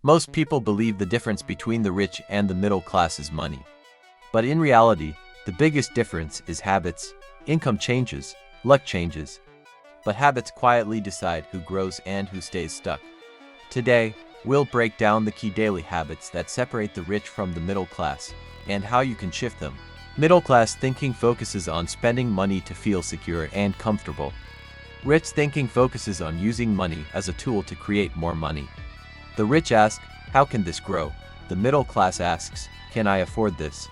Most people believe the difference between the rich and the middle class is money. But in reality, the biggest difference is habits. Income changes, luck changes, but habits quietly decide who grows and who stays stuck. Today, we'll break down the key daily habits that separate the rich from the middle class, and how you can shift them. Middle class thinking focuses on spending money to feel secure and comfortable. Rich thinking focuses on using money as a tool to create more money. The rich ask, how can this grow? The middle class asks, can I afford this?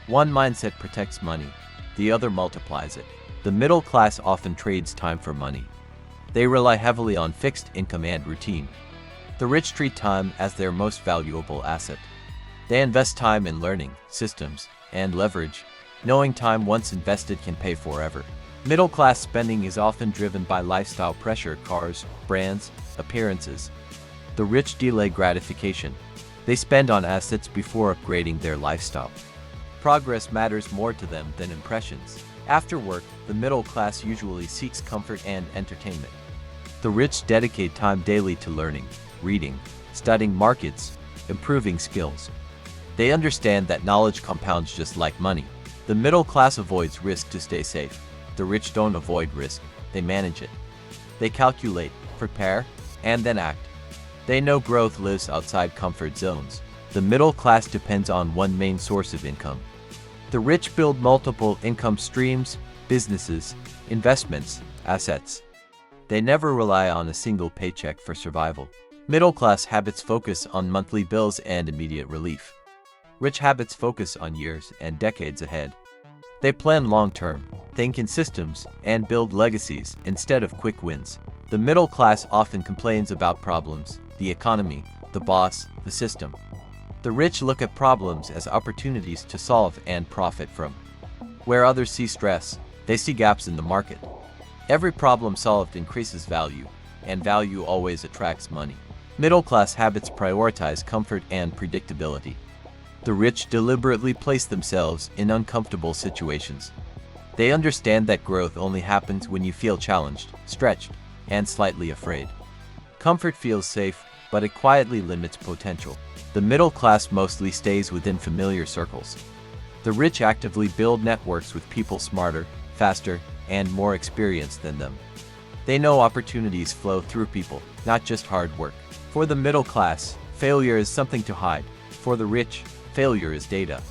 One mindset protects money, the other multiplies it. The middle class often trades time for money. They rely heavily on fixed income and routine. The rich treat time as their most valuable asset. They invest time in learning, systems, and leverage, knowing time once invested can pay forever. Middle class spending is often driven by lifestyle pressure, cars, brands, appearances. The rich delay gratification. They spend on assets before upgrading their lifestyle. Progress matters more to them than impressions. After work, the middle class usually seeks comfort and entertainment. The rich dedicate time daily to learning, reading, studying markets, improving skills. They understand that knowledge compounds just like money. The middle class avoids risk to stay safe. The rich don't avoid risk, they manage it. They calculate, prepare, and then act. They know growth lives outside comfort zones. The middle class depends on one main source of income. The rich build multiple income streams, businesses, investments, assets. They never rely on a single paycheck for survival. Middle class habits focus on monthly bills and immediate relief. Rich habits focus on years and decades ahead. They plan long-term, think in systems, and build legacies instead of quick wins. The middle class often complains about problems, the economy, the boss, the system. The rich look at problems as opportunities to solve and profit from. Where others see stress, they see gaps in the market. Every problem solved increases value, and value always attracts money. Middle-class habits prioritize comfort and predictability. The rich deliberately place themselves in uncomfortable situations. They understand that growth only happens when you feel challenged, stretched, and slightly afraid. Comfort feels safe, but it quietly limits potential. The middle class mostly stays within familiar circles. The rich actively build networks with people smarter, faster, and more experienced than them. They know opportunities flow through people, not just hard work. For the middle class, failure is something to hide. For the rich, failure is data.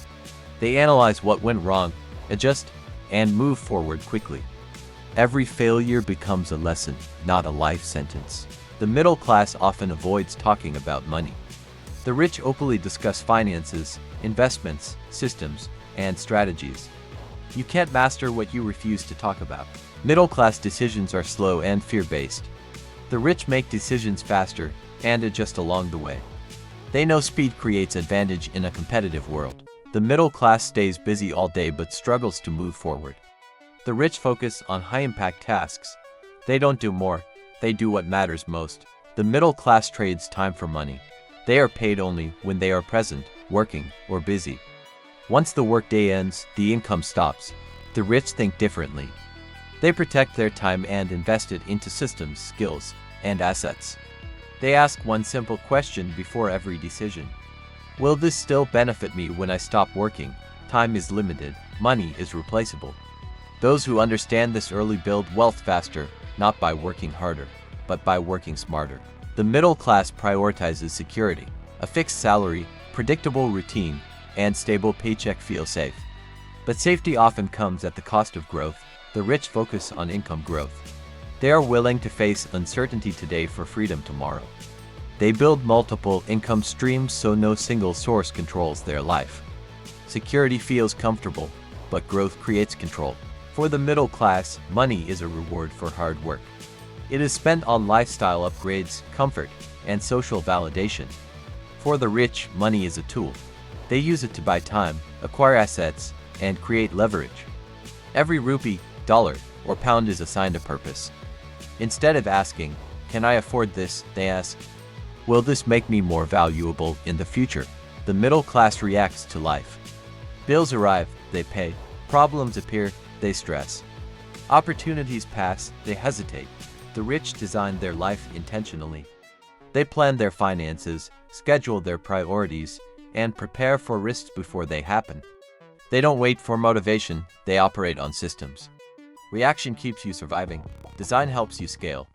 They analyze what went wrong, adjust, and move forward quickly. Every failure becomes a lesson, not a life sentence. The middle class often avoids talking about money. The rich openly discuss finances, investments, systems, and strategies. You can't master what you refuse to talk about. Middle-class decisions are slow and fear-based. The rich make decisions faster and adjust along the way. They know speed creates advantage in a competitive world. The middle class stays busy all day but struggles to move forward. The rich focus on high-impact tasks. They don't do more, they do what matters most. The middle class trades time for money. They are paid only when they are present, working, or busy. Once the workday ends, the income stops. The rich think differently. They protect their time and invest it into systems, skills, and assets. They ask one simple question before every decision. Will this still benefit me when I stop working? Time is limited, money is replaceable. Those who understand this early build wealth faster, not by working harder, but by working smarter. The middle class prioritizes security. A fixed salary, predictable routine, and stable paycheck feel safe. But safety often comes at the cost of growth. The rich focus on income growth. They are willing to face uncertainty today for freedom tomorrow. They build multiple income streams so no single source controls their life. Security feels comfortable, but growth creates control. For the middle class, money is a reward for hard work. It is spent on lifestyle upgrades, comfort, and social validation. For the rich, money is a tool. They use it to buy time, acquire assets, and create leverage. Every rupee, dollar, or pound is assigned a purpose. Instead of asking, can I afford this, they ask, will this make me more valuable in the future? The middle class reacts to life. Bills arrive, they pay. Problems appear, they stress. Opportunities pass, they hesitate. The rich design their life intentionally. They plan their finances, schedule their priorities, and prepare for risks before they happen. They don't wait for motivation, they operate on systems. Reaction keeps you surviving. Design helps you scale.